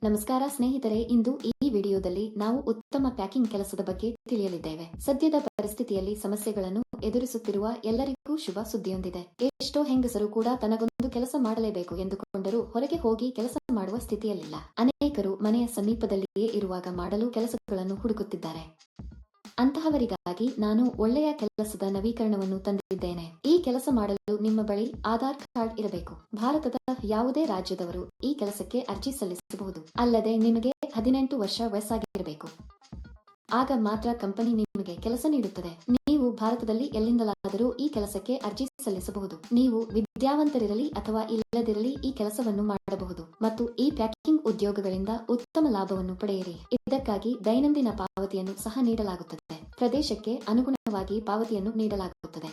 ನಮಸ್ಕಾರ ಸ್ನೇಹಿತರೆ, ಇಂದು ಈ ವಿಡಿಯೋದಲ್ಲಿ ನಾವು ಉತ್ತಮ ಪ್ಯಾಕಿಂಗ್ ಕೆಲಸದ ಬಗ್ಗೆ ತಿಳಿಯಲಿದ್ದೇವೆ. ಸದ್ಯದ ಪರಿಸ್ಥಿತಿಯಲ್ಲಿ ಸಮಸ್ಯೆಗಳನ್ನು ಎದುರಿಸುತ್ತಿರುವ ಎಲ್ಲರಿಗೂ ಶುಭ ಸುದ್ದಿಯೊಂದಿದೆ. ಎಷ್ಟೋ ಹೆಂಗಸರು ಕೂಡ ತನಗೊಂದು ಕೆಲಸ ಮಾಡಲೇಬೇಕು ಎಂದುಕೊಂಡರೂ ಹೊರಗೆ ಹೋಗಿ ಕೆಲಸ ಮಾಡುವ ಸ್ಥಿತಿಯಲ್ಲಿಲ್ಲ. ಅನೇಕರು ಮನೆಯ ಸಮೀಪದಲ್ಲಿಯೇ ಇರುವಾಗ ಮಾಡಲು ಕೆಲಸಗಳನ್ನು ಹುಡುಕುತ್ತಿದ್ದಾರೆ. ಅಂತಹವರಿಗಾಗಿ ನಾನು ಒಳ್ಳೆಯ ಕೆಲಸದ ನವೀಕರಣವನ್ನು ತಂದಿದ್ದೇನೆ. ಈ ಕೆಲಸ ಮಾಡಲು ನಿಮ್ಮ ಬಳಿ ಆಧಾರ್ ಕಾರ್ಡ್ ಇರಬೇಕು. ಭಾರತದ ಯಾವುದೇ ರಾಜ್ಯದವರು ಈ ಕೆಲಸಕ್ಕೆ ಅರ್ಜಿ ಸಲ್ಲಿಸಬಹುದು. ಅಲ್ಲದೆ ನಿಮಗೆ 18 ವರ್ಷ ವಯಸ್ಸಾಗಿರಬೇಕು. ಆಗ ಮಾತ್ರ ಕಂಪನಿ ನಿಮಗೆ ಕೆಲಸ ನೀಡುತ್ತದೆ. ನೀವು ಭಾರತದಲ್ಲಿ ಎಲ್ಲಿಂದಲಾದರೂ ಈ ಕೆಲಸಕ್ಕೆ ಅರ್ಜಿ ಸಲ್ಲಿಸಬಹುದು. ನೀವು ವಿದ್ಯಾವಂತರಿರಲಿ ಅಥವಾ ಇಲ್ಲದಿರಲಿ ಈ ಕೆಲಸವನ್ನು ಮಾಡಬಹುದು ಮತ್ತು ಈ ಪ್ಯಾಕಿಂಗ್ ಉದ್ಯೋಗಗಳಿಂದ ಉತ್ತಮ ಲಾಭವನ್ನು ಪಡೆಯಿರಿ. ಇದಕ್ಕಾಗಿ ದೈನಂದಿನ ಪಾವತಿಯನ್ನು ಸಹ ನೀಡಲಾಗುತ್ತದೆ. ಪ್ರದೇಶಕ್ಕೆ ಅನುಗುಣವಾಗಿ ಪಾವತಿಯನ್ನು ನೀಡಲಾಗುತ್ತದೆ.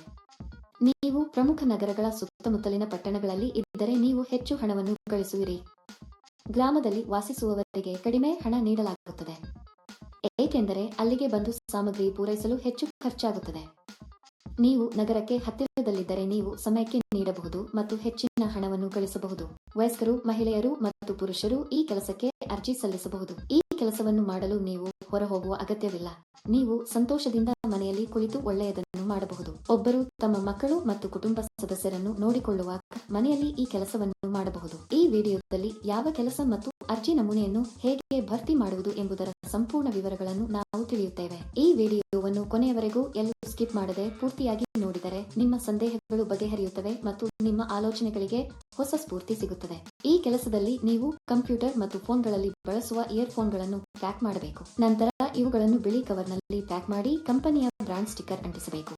ನೀವು ಪ್ರಮುಖ ನಗರಗಳ ಸುತ್ತಮುತ್ತಲಿನ ಪಟ್ಟಣಗಳಲ್ಲಿ ಇದ್ದರೆ ನೀವು ಹೆಚ್ಚು ಹಣವನ್ನು ಗಳಿಸುವಿರಿ. ಗ್ರಾಮದಲ್ಲಿ ವಾಸಿಸುವವರಿಗೆ ಕಡಿಮೆ ಹಣ ನೀಡಲಾಗುತ್ತದೆ, ಏಕೆಂದರೆ ಅಲ್ಲಿಗೆ ಬಂದು ಸಾಮಗ್ರಿ ಪೂರೈಸಲು ಹೆಚ್ಚು ಖರ್ಚಾಗುತ್ತದೆ. ನೀವು ನಗರಕ್ಕೆ ಹತ್ತಿರದಲ್ಲಿದ್ದರೆ ನೀವು ಸಮಯಕ್ಕೆ ನೀಡಬಹುದು ಮತ್ತು ಹೆಚ್ಚಿನ ಹಣವನ್ನು ಗಳಿಸಬಹುದು. ವಯಸ್ಕರು, ಮಹಿಳೆಯರು ಮತ್ತು ಪುರುಷರು ಈ ಕೆಲಸಕ್ಕೆ ಅರ್ಜಿ ಸಲ್ಲಿಸಬಹುದು. ಈ ಕೆಲಸವನ್ನು ಮಾಡಲು ನೀವು ಹೊರಹೋಗುವ ಅಗತ್ಯವಿಲ್ಲ. ನೀವು ಸಂತೋಷದಿಂದ ಮನೆಯಲ್ಲಿ ಕುಳಿತು ಒಳ್ಳೆಯದನ್ನು ಮಾಡಬಹುದು. ಒಬ್ಬರು ತಮ್ಮ ಮಕ್ಕಳು ಮತ್ತು ಕುಟುಂಬ ಸದಸ್ಯರನ್ನು ನೋಡಿಕೊಳ್ಳುವಾಗ ಮನೆಯಲ್ಲಿ ಈ ಕೆಲಸವನ್ನು ಮಾಡಬಹುದು. ಈ ವಿಡಿಯೋದಲ್ಲಿ ಯಾವ ಕೆಲಸ ಮತ್ತು ಅರ್ಜಿ ನಮೂನೆಯನ್ನು ಹೇಗೆ ಭರ್ತಿ ಮಾಡುವುದು ಎಂಬುದರ ಸಂಪೂರ್ಣ ವಿವರಗಳನ್ನು ನಾವು ತಿಳಿಯುತ್ತೇವೆ. ಈ ವಿಡಿಯೋವನ್ನು ಕೊನೆಯವರೆಗೂ ಎಲ್ಲೂ ಸ್ಕಿಪ್ ಮಾಡದೆ ಪೂರ್ತಿಯಾಗಿ ನೋಡಿದರೆ ನಿಮ್ಮ ಸಂದೇಹಗಳು ಬಗೆಹರಿಯುತ್ತವೆ ಮತ್ತು ನಿಮ್ಮ ಆಲೋಚನೆಗಳಿಗೆ ಹೊಸ ಸ್ಫೂರ್ತಿ ಸಿಗುತ್ತದೆ. ಈ ಕೆಲಸದಲ್ಲಿ ನೀವು ಕಂಪ್ಯೂಟರ್ ಮತ್ತು ಫೋನ್ಗಳಲ್ಲಿ ಬಳಸುವ ಇಯರ್ಫೋನ್ಗಳನ್ನು ಪ್ಯಾಕ್ ಮಾಡಬೇಕು. ನಂತರ ಇವುಗಳನ್ನು ಬಿಳಿ ಕವರ್ನಲ್ಲಿ ಪ್ಯಾಕ್ ಮಾಡಿ ಕಂಪನಿಯ ಬ್ರಾಂಡ್ ಸ್ಟಿಕ್ಕರ್ ಅಂಟಿಸಬೇಕು.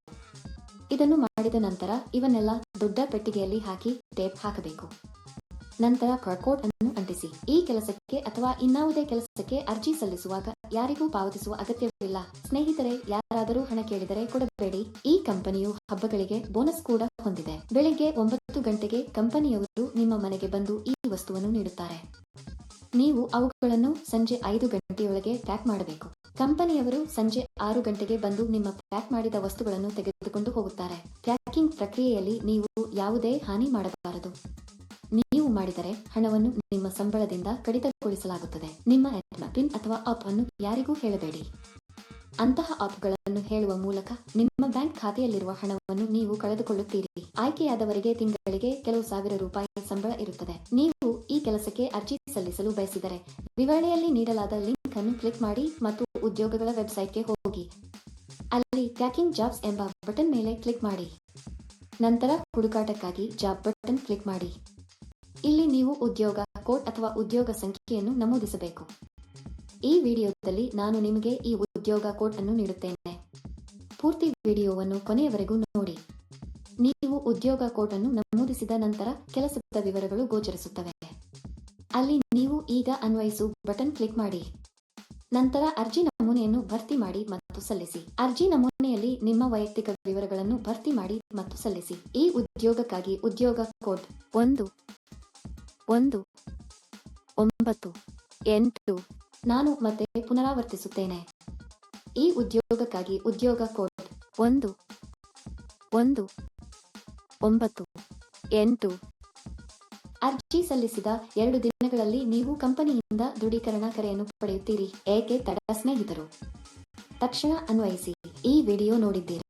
ಇದನ್ನು ಮಾಡಿದ ನಂತರ ಇವನ್ನೆಲ್ಲ ದೊಡ್ಡ ಪೆಟ್ಟಿಗೆಯಲ್ಲಿ ಹಾಕಿ ಟೇಪ್ ಹಾಕಬೇಕು. ನಂತರ ಬಾರ್ಕೋಡ್ ಅನ್ನು ಅಂಟಿಸಿ. ಈ ಕೆಲಸಕ್ಕೆ ಅಥವಾ ಇನ್ನಾವುದೇ ಕೆಲಸಕ್ಕೆ ಅರ್ಜಿ ಸಲ್ಲಿಸುವಾಗ ಯಾರಿಗೂ ಪಾವತಿಸುವ ಅಗತ್ಯವಿಲ್ಲ. ಸ್ನೇಹಿತರೆ, ಯಾರಾದರೂ ಹಣ ಕೇಳಿದರೆ ಕೊಡಬೇಡಿ. ಈ ಕಂಪನಿಯು ಹಬ್ಬಗಳಿಗೆ ಬೋನಸ್ ಕೂಡ ಹೊಂದಿದೆ. ಬೆಳಿಗ್ಗೆ 9 ಗಂಟೆಗೆ ಕಂಪನಿಯವರು ನಿಮ್ಮ ಮನೆಗೆ ಬಂದು ಈ ವಸ್ತುವನ್ನು ನೀಡುತ್ತಾರೆ. ನೀವು ಅವುಗಳನ್ನು ಸಂಜೆ 5 ಗಂಟೆಯೊಳಗೆ ಪ್ಯಾಕ್ ಮಾಡಬೇಕು. ಕಂಪನಿಯವರು ಸಂಜೆ 6 ಗಂಟೆಗೆ ಬಂದು ನಿಮ್ಮ ಪ್ಯಾಕ್ ಮಾಡಿದ ವಸ್ತುಗಳನ್ನು ತೆಗೆದುಕೊಂಡು ಹೋಗುತ್ತಾರೆ. ಪ್ಯಾಕಿಂಗ್ ಪ್ರಕ್ರಿಯೆಯಲ್ಲಿ ನೀವು ಯಾವುದೇ ಹಾನಿ ಮಾಡಬಾರದು. ನೀವು ಮಾಡಿದರೆ ಹಣವನ್ನು ನಿಮ್ಮ ಸಂಬಳದಿಂದ ಕಡಿತಗೊಳಿಸಲಾಗುತ್ತದೆ. ನಿಮ್ಮ ಪಿನ್ ಅಥವಾ ಆಪ್ ಅನ್ನು ಯಾರಿಗೂ ಹೇಳಬೇಡಿ. ಅಂತಹ ಆಪ್ಗಳನ್ನು ಹೇಳುವ ಮೂಲಕ ನಿಮ್ಮ ಬ್ಯಾಂಕ್ ಖಾತೆಯಲ್ಲಿರುವ ಹಣವನ್ನು ನೀವು ಕಳೆದುಕೊಳ್ಳುತ್ತೀರಿ. ಆಯ್ಕೆಯಾದವರಿಗೆ ತಿಂಗಳಿಗೆ ಕೆಲವು ಸಾವಿರ ರೂಪಾಯಿ ಸಂಬಳ ಇರುತ್ತದೆ. ನೀವು ಈ ಕೆಲಸಕ್ಕೆ ಅರ್ಜಿ ಸಲ್ಲಿಸಲು ಬಯಸಿದರೆ ವಿವರಣೆಯಲ್ಲಿ ನೀಡಲಾದ ಲಿಂಕ್ ಅನ್ನು ಕ್ಲಿಕ್ ಮಾಡಿ ಮತ್ತು ಉದ್ಯೋಗಗಳ ವೆಬ್ಸೈಟ್ಗೆ ಹೋಗಿ ಅಲ್ಲಿ ಪ್ಯಾಕಿಂಗ್ ಜಾಬ್ಸ್ ಎಂಬ ಬಟನ್ ಮೇಲೆ ಕ್ಲಿಕ್ ಮಾಡಿ. ನಂತರ ಹುಡುಕಾಟಕ್ಕಾಗಿ ಜಾಬ್ ಬಟನ್ ಕ್ಲಿಕ್ ಮಾಡಿ. ಇಲ್ಲಿ ನೀವು ಉದ್ಯೋಗ ಕೋಡ್ ಅಥವಾ ಉದ್ಯೋಗ ಸಂಖ್ಯೆಯನ್ನು ನಮೂದಿಸಬೇಕು. ಈ ವಿಡಿಯೋದಲ್ಲಿ ನಾನು ನಿಮಗೆ ಈ ಉದ್ಯೋಗ ಕೋಡ್ ಅನ್ನು ನೀಡುತ್ತೇನೆ. ಪೂರ್ತಿ ವಿಡಿಯೋವನ್ನು ಕೊನೆಯವರೆಗೂ ನೋಡಿ. ನೀವು ಉದ್ಯೋಗ ಕೋಡ್ ಅನ್ನು ನಮೂದಿಸಿದ ನಂತರ ಕೆಲಸದ ವಿವರಗಳು ಗೋಚರಿಸುತ್ತವೆ. ಅಲ್ಲಿ ನೀವು ಈಗ ಅನ್ವಯಿಸು ಬಟನ್ ಕ್ಲಿಕ್ ಮಾಡಿ. ನಂತರ ಅರ್ಜಿ ನಮೂನೆಯನ್ನು ಭರ್ತಿ ಮಾಡಿ ಮತ್ತು ಸಲ್ಲಿಸಿ. ಅರ್ಜಿ ನಮೂನೆಯಲ್ಲಿ ನಿಮ್ಮ ವೈಯಕ್ತಿಕ ವಿವರಗಳನ್ನು ಭರ್ತಿ ಮಾಡಿ ಮತ್ತು ಸಲ್ಲಿಸಿ. ಈ ಉದ್ಯೋಗಕ್ಕಾಗಿ ಉದ್ಯೋಗ ಕೋಡ್ 11988. ನಾನು ಮತ್ತೆ ಪುನರಾವರ್ತಿಸುತ್ತೇನೆ. ಈ ಉದ್ಯೋಗಕ್ಕಾಗಿ ಉದ್ಯೋಗ ಕೋಡ್ 11988. ಅರ್ಜಿ ಸಲ್ಲಿಸಿದ 2 ದಿನಗಳಲ್ಲಿ ನೀವು ಕಂಪನಿಯಿಂದ ದೃಢೀಕರಣ ಕರೆಯನ್ನು ಪಡೆಯುತ್ತೀರಿ. ಏಕೆ ತಡ ಸ್ನೇಹಿತರು? ತಕ್ಷಣ ಅನ್ವಯಿಸಿ. ಈ ವಿಡಿಯೋ ನೋಡಿದ್ದೀರಾ?